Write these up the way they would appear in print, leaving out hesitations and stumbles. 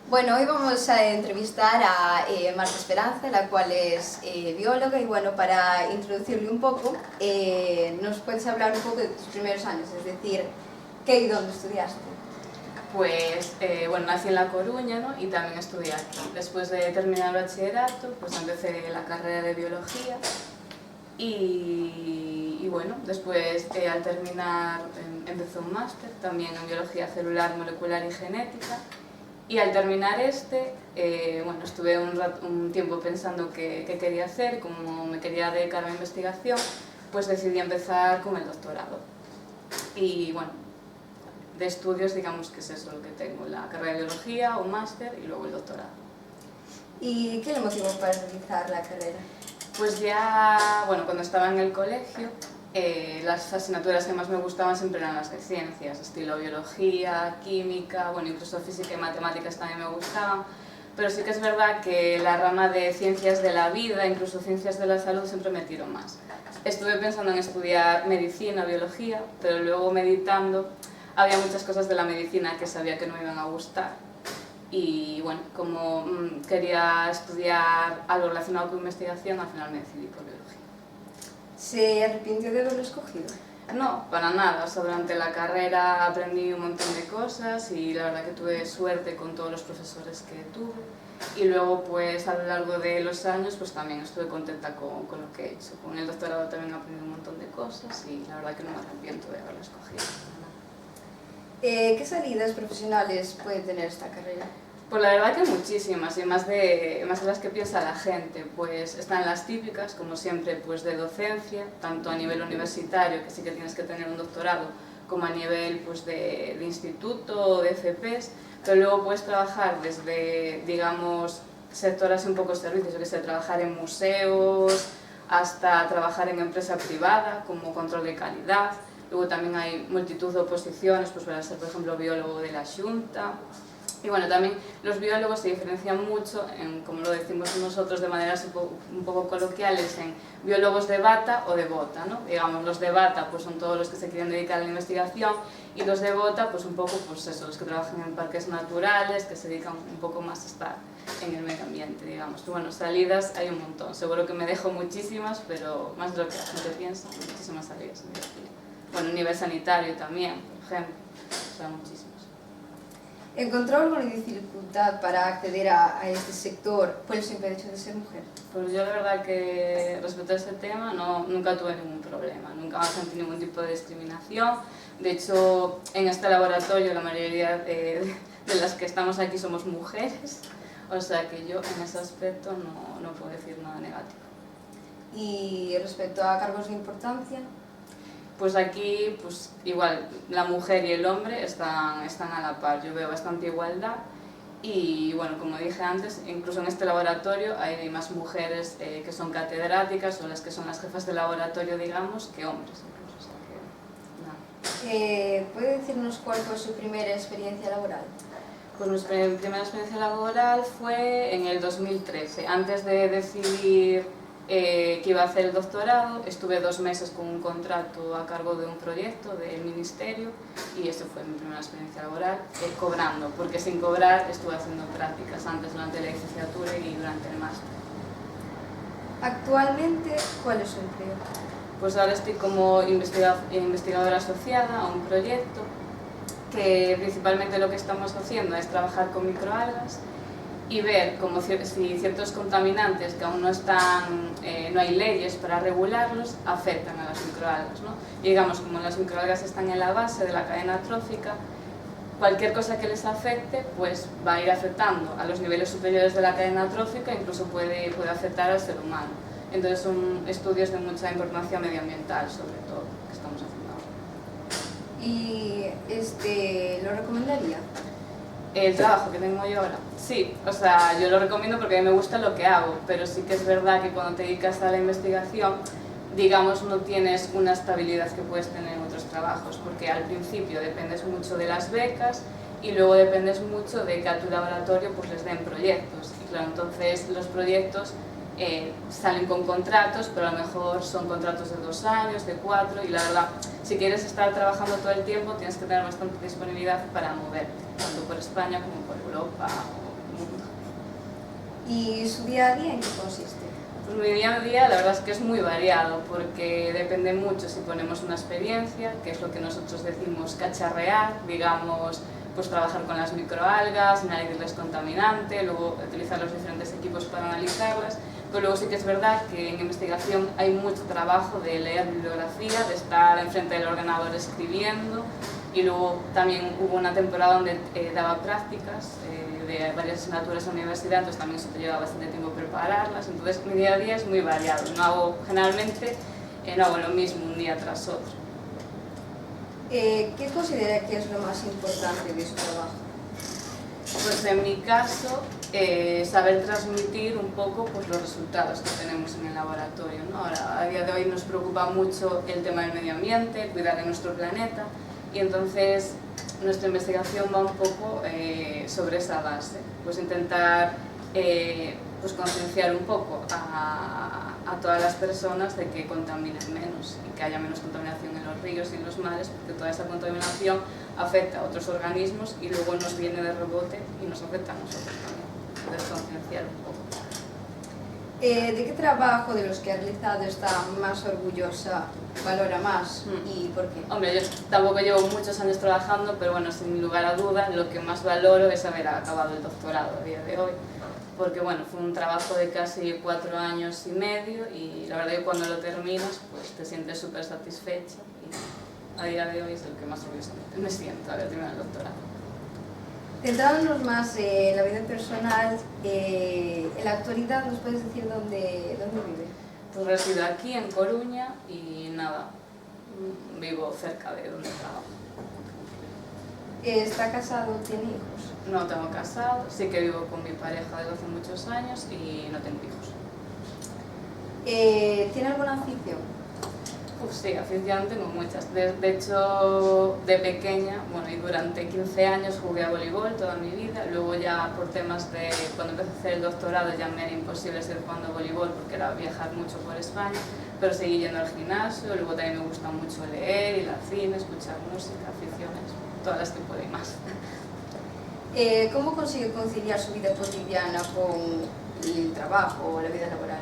Bueno, hoy vamos a entrevistar a Marta Esperanza, la cual es bióloga, y bueno, para introducirle un poco, nos puedes hablar un poco de tus primeros años, es decir, ¿qué y dónde estudiaste? Pues, bueno, nací en La Coruña, ¿no? Y también estudié aquí. Después de terminar el bachillerato, pues empecé la carrera de biología y bueno, después al terminar empecé un máster también en biología celular, molecular y genética. Y al terminar bueno, estuve un tiempo pensando qué quería hacer, como me quería dedicar a la investigación, pues decidí empezar con el doctorado. Y bueno, de estudios, digamos que es eso lo que tengo, la carrera de biología, un máster y luego el doctorado. ¿Y qué le motivó para realizar la carrera? Pues ya, bueno, cuando estaba en el colegio, las asignaturas que más me gustaban siempre eran las de ciencias, estilo biología, química, bueno, incluso física y matemáticas también me gustaban, pero sí que es verdad que la rama de ciencias de la vida, incluso ciencias de la salud, siempre me tiró más. Estuve pensando en estudiar medicina, biología, pero luego meditando había muchas cosas de la medicina que sabía que no me iban a gustar. Y bueno, como quería estudiar algo relacionado con investigación, al final me decidí por biología. ¿Se arrepintió de haberlo escogido? No, para nada. O sea, durante la carrera aprendí un montón de cosas y la verdad que tuve suerte con todos los profesores que tuve. Y luego, pues a lo largo de los años, pues también estuve contenta con lo que he hecho. Con el doctorado también aprendí un montón de cosas y la verdad que no me arrepiento de haberlo escogido. ¿Qué salidas profesionales puede tener esta carrera? Pues la verdad que muchísimas, y más de las que piensa la gente. Pues están las típicas, como siempre, pues de docencia, tanto a nivel universitario, que sí que tienes que tener un doctorado, como a nivel pues, de instituto o de FPs, pero luego puedes trabajar desde, digamos, sector así un poco servicios, yo que sé, trabajar en museos, hasta trabajar en empresa privada, como control de calidad. Luego también hay multitud de oposiciones, pues para ser, por ejemplo, biólogo de la Xunta. Y bueno, también los biólogos se diferencian mucho, como lo decimos nosotros de maneras un poco coloquiales, en biólogos de bata o de bota, ¿no? Digamos, los de bata pues son todos los que se quieren dedicar a la investigación y los de bota pues un poco pues eso, los que trabajan en parques naturales, que se dedican un poco más a estar en el medio ambiente, digamos. Y bueno, salidas hay un montón, seguro que me dejo muchísimas, pero más de lo que la gente piensa, muchísimas salidas en biología. Bueno, a nivel sanitario también, por ejemplo, o sea, muchísimas. ¿Encontró alguna dificultad para acceder a este sector por el simple hecho de ser mujer? Pues yo la verdad que respecto a ese tema nunca tuve ningún problema, nunca sentí ningún tipo de discriminación. De hecho, en este laboratorio la mayoría de las que estamos aquí somos mujeres, o sea que yo en ese aspecto no puedo decir nada negativo. ¿Y respecto a cargos de importancia? Pues aquí, pues igual, la mujer y el hombre están a la par. Yo veo bastante igualdad y, bueno, como dije antes, incluso en este laboratorio hay más mujeres que son catedráticas o las que son las jefas de laboratorio, digamos, que hombres. Incluso, o sea que, nada. ¿Puede decirnos cuál fue su primera experiencia laboral? Pues mi primera experiencia laboral fue en el 2013. Antes de decidir que iba a hacer el doctorado, estuve 2 meses con un contrato a cargo de un proyecto del ministerio y eso fue mi primera experiencia laboral, cobrando, porque sin cobrar estuve haciendo prácticas antes durante la licenciatura y durante el máster. Actualmente, ¿cuál es su empleo? Pues ahora estoy como investigadora asociada a un proyecto que principalmente lo que estamos haciendo es trabajar con microalgas y ver como si ciertos contaminantes que aún no hay leyes para regularlos, afectan a las microalgas, ¿no? Y digamos, como las microalgas están en la base de la cadena trófica, cualquier cosa que les afecte pues va a ir afectando a los niveles superiores de la cadena trófica e incluso puede afectar al ser humano. Entonces son estudios de mucha importancia medioambiental, sobre todo, que estamos haciendo ahora. ¿Y lo recomendaría? El trabajo que tengo yo ahora, sí, o sea, yo lo recomiendo porque a mí me gusta lo que hago, pero sí que es verdad que cuando te dedicas a la investigación, digamos, no tienes una estabilidad que puedes tener en otros trabajos, porque al principio dependes mucho de las becas y luego dependes mucho de que a tu laboratorio pues les den proyectos, y claro, entonces los proyectos salen con contratos, pero a lo mejor son contratos de 2 años, de 4, y la verdad, si quieres estar trabajando todo el tiempo, tienes que tener bastante disponibilidad para moverte, tanto por España como por Europa ¿Y su día a día en qué consiste? Pues mi día a día la verdad es que es muy variado porque depende mucho si ponemos una experiencia, que es lo que nosotros decimos cacharrear, digamos, pues trabajar con las microalgas, análisis contaminante, luego utilizar los diferentes equipos para analizarlas, pero luego sí que es verdad que en investigación hay mucho trabajo de leer bibliografía, de estar enfrente del ordenador escribiendo, y luego también hubo una temporada donde daba prácticas de varias asignaturas en la universidad, entonces también eso te lleva bastante tiempo prepararlas, entonces mi día a día es muy variado, generalmente no hago lo mismo un día tras otro. ¿Qué considera que es lo más importante de su trabajo? Pues en mi caso, saber transmitir un poco pues, los resultados que tenemos en el laboratorio, ¿no? Ahora, a día de hoy nos preocupa mucho el tema del medio ambiente, cuidar de nuestro planeta, y entonces nuestra investigación va un poco sobre esa base, pues intentar pues concienciar un poco a todas las personas de que contaminen menos y que haya menos contaminación en los ríos y en los mares, porque toda esa contaminación afecta a otros organismos y luego nos viene de rebote y nos afecta a nosotros también. Entonces concienciar un poco. ¿De qué trabajo de los que ha realizado está más orgullosa, valora más y por qué? Hombre, yo tampoco llevo muchos años trabajando, pero bueno, sin lugar a dudas, lo que más valoro es haber acabado el doctorado a día de hoy, porque bueno, fue un trabajo de casi 4 años y medio y la verdad que cuando lo terminas, pues te sientes súper satisfecha y a día de hoy es el que más orgullosa me siento haber terminado el doctorado. Centrándonos más en la vida personal, en la actualidad, ¿nos puedes decir dónde vive? Pues resido aquí en Coruña y nada, vivo cerca de donde trabajo. ¿Está casado? ¿Tiene hijos? No tengo casado, sí que vivo con mi pareja desde hace muchos años y no tengo hijos. ¿Tiene alguna afición? Sí, afición tengo muchas. De hecho, de pequeña, bueno, y durante 15 años jugué a voleibol toda mi vida. Luego ya por temas de cuando empecé a hacer el doctorado ya me era imposible seguir jugando a voleibol porque era viajar mucho por España, pero seguí yendo al gimnasio. Luego también me gusta mucho leer, ir al cine, escuchar música, aficiones, todas las que puedo y más. ¿Cómo consigue conciliar su vida cotidiana con el trabajo o la vida laboral?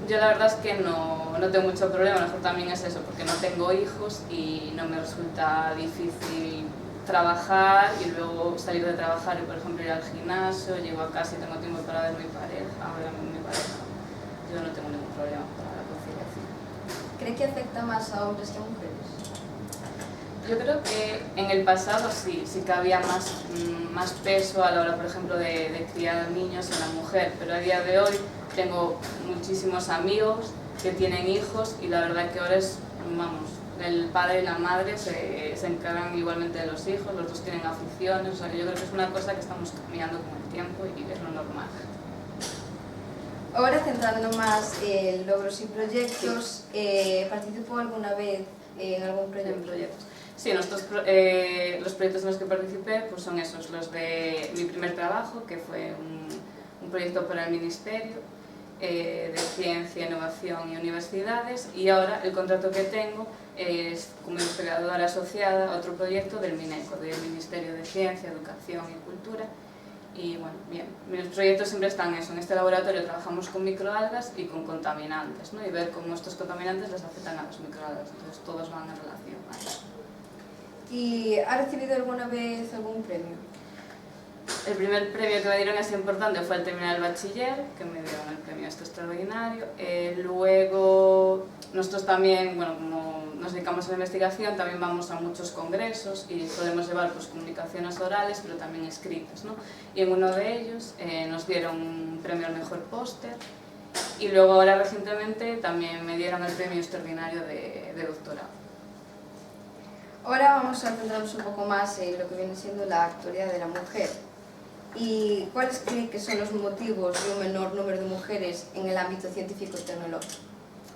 Yo la verdad es que no tengo mucho problema, a lo mejor también es eso, porque no tengo hijos y no me resulta difícil trabajar y luego salir de trabajar y por ejemplo ir al gimnasio, llego a casa y tengo tiempo para ver a mi pareja, yo no tengo ningún problema para la conciliación. ¿Cree que afecta más a hombres que a mujeres? Yo creo que en el pasado sí que había más peso a la hora, por ejemplo, de criar niños en la mujer, pero a día de hoy tengo muchísimos amigos que tienen hijos y la verdad que ahora es, vamos, el padre y la madre se encargan igualmente de los hijos, los dos tienen aficiones, o sea que yo creo que es una cosa que estamos cambiando con el tiempo y es lo normal. Ahora centrando más en logros y proyectos, ¿participó alguna vez en algún proyecto? Sí, los proyectos en los que participé pues son esos, los de mi primer trabajo, que fue un proyecto para el Ministerio de Ciencia, Innovación y Universidades, y ahora el contrato que tengo es como investigadora asociada a otro proyecto del MINECO, del Ministerio de Ciencia, Educación y Cultura. Y bueno, bien, mis proyectos siempre están eso, en este laboratorio trabajamos con microalgas y con contaminantes, ¿no? Y ver cómo estos contaminantes les afectan a las microalgas, entonces todos van en relación a eso. ¿Y ha recibido alguna vez algún premio? El primer premio que me dieron así importante fue al terminar el bachiller, que me dieron el premio este extraordinario. Luego, nosotros también, bueno, como nos dedicamos a la investigación, también vamos a muchos congresos y podemos llevar pues, comunicaciones orales, pero también escritas, ¿no? Y en uno de ellos nos dieron un premio al mejor póster y luego ahora recientemente también me dieron el premio extraordinario de doctorado. Ahora vamos a centrarnos un poco más en lo que viene siendo la actualidad de la mujer. ¿Y cuáles cree que son los motivos de un menor número de mujeres en el ámbito científico y tecnológico?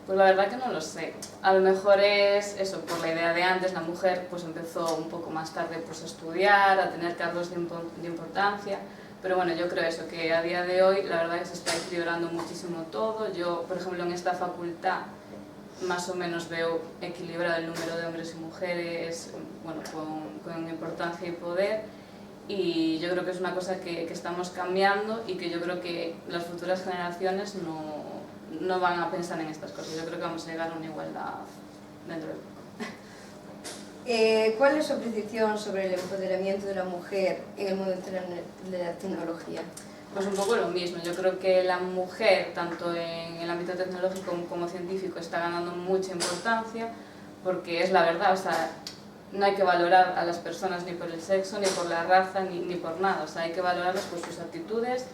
Pues la verdad que no lo sé. A lo mejor es eso, por la idea de antes, la mujer pues empezó un poco más tarde pues, a estudiar, a tener cargos de importancia, pero bueno, yo creo eso, que a día de hoy la verdad es que se está equilibrando muchísimo todo. Yo, por ejemplo, en esta facultad más o menos veo equilibrado el número de hombres y mujeres, bueno, con importancia y poder. y yo creo que es una cosa que estamos cambiando y que yo creo que las futuras generaciones no van a pensar en estas cosas. Yo creo que vamos a llegar a una igualdad dentro de poco. ¿Cuál es su apreciación sobre el empoderamiento de la mujer en el mundo de la tecnología? Pues un poco lo mismo. Yo creo que la mujer, tanto en el ámbito tecnológico como científico, está ganando mucha importancia, porque es la verdad, o sea, no hay que valorar a las personas ni por el sexo, ni por la raza, ni por nada. O sea, hay que valorarlas por sus actitudes,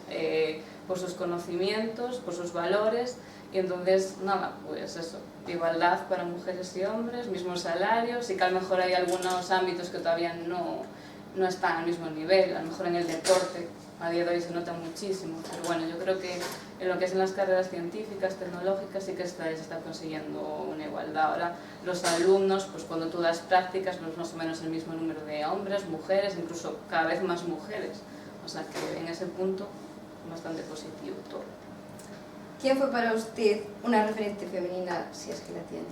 por sus conocimientos, por sus valores. Y entonces, nada, pues eso, igualdad para mujeres y hombres, mismos salarios, y que a lo mejor hay algunos ámbitos que todavía no están al mismo nivel, a lo mejor en el deporte, a día de hoy se nota muchísimo, pero bueno, yo creo que en lo que es en las carreras científicas, tecnológicas, sí que se está consiguiendo una igualdad. Ahora, los alumnos, pues cuando tú das prácticas, no es más o menos el mismo número de hombres, mujeres, incluso cada vez más mujeres, o sea que en ese punto, bastante positivo todo. ¿Quién fue para usted una referente femenina, si es que la tiene?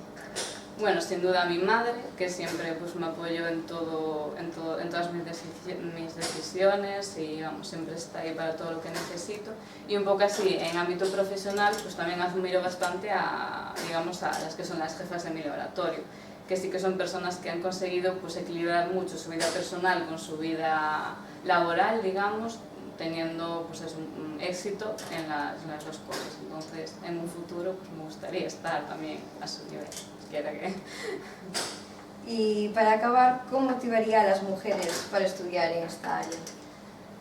Bueno, sin duda mi madre, que siempre pues, me apoyó en todas mis decisiones y vamos, siempre está ahí para todo lo que necesito. Y un poco así, en ámbito profesional, pues también admiro bastante digamos, a las que son las jefas de mi laboratorio, que sí que son personas que han conseguido pues, equilibrar mucho su vida personal con su vida laboral, digamos, teniendo pues, un éxito en las dos cosas. Entonces, en un futuro pues, me gustaría estar también a su nivel. Y para acabar, ¿cómo motivaría a las mujeres para estudiar en esta área?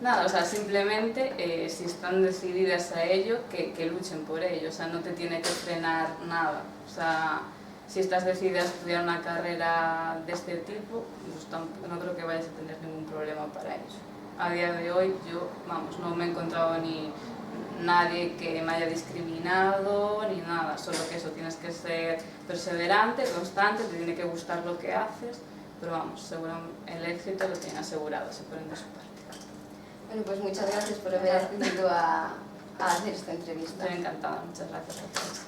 Nada, o sea, simplemente si están decididas a ello, que luchen por ello, o sea, no te tiene que frenar nada. O sea, si estás decidida a estudiar una carrera de este tipo, pues no creo que vayas a tener ningún problema para ello. A día de hoy yo, vamos, no me he encontrado ni nadie que me haya discriminado ni nada, solo que eso, tienes que ser perseverante, constante, te tiene que gustar lo que haces, pero vamos, seguro el éxito lo tienen asegurado, se ponen de su parte. Bueno, pues muchas gracias por haber accedido a hacer esta entrevista. Estoy encantada, muchas gracias a todos.